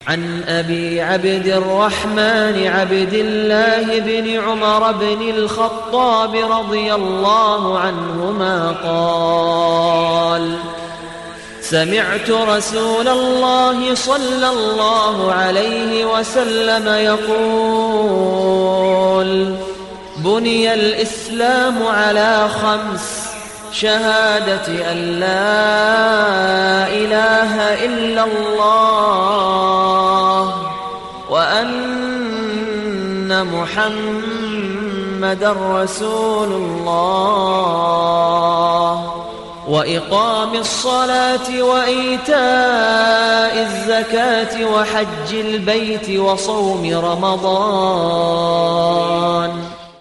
عن أبي عبد الرحمن عبد الله بن عمر بن الخطاب رضي الله عنهما قال: سمعت رسول الله صلى الله عليه وسلم يقول: بني الإسلام على 5: شهادة أن لا إله إلا الله وأن محمد رسول الله وإقام الصلاة وإيتاء الزكاة وحج البيت وصوم رمضان.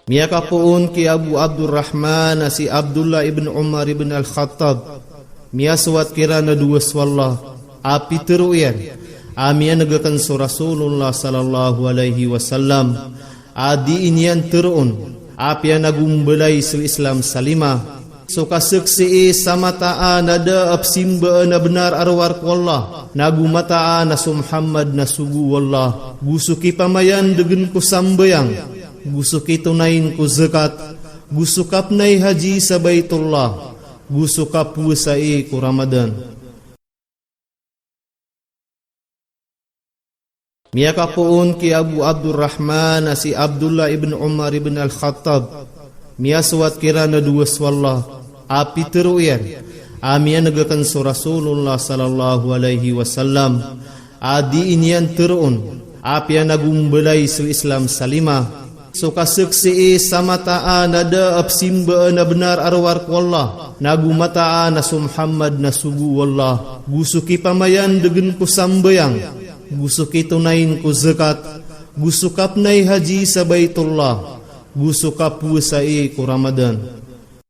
Miyaka puun ki Abu Abdurrahman si Abdullah ibn Umar ibn al-Khattab. Miya suat kirana duas wallah. Api teruyan. Amia negakan su Rasulullah sallallahu alaihi wasallam. Adi inian terun. Api nagumbelai su Islam salimah. Suka seksi sama ta'a nada absimba na benar arwar wallah. Nagu mata'a nasu Muhammad nasugu wallah. Gusuki pamayan degen ku sambayang. Gusuki tunain ku zakat, gusukap nai haji sa Baitullah, gusukap puasai ku Ramadan. Miyaka puun ki Abu Abdurrahman si Abdullah ibn Umar ibn al-Khattab. Miya suat kirana duas wallah. Api teruyan. Amia negakan su Rasulullah sallallahu alaihi wasallam. Adi inian terun. Api nagumbelai su Islam salimah. Suka seksi sama ta'a nada absimba na benar arwar wallah. Nagu mata'a nasu Muhammad nasugu wallah. Gusuki pamayan degen ku sambayang. Gusuki tunain ku zakat. Gusukap nai haji sa Baitullah. Gusukap puasai ku Ramadan.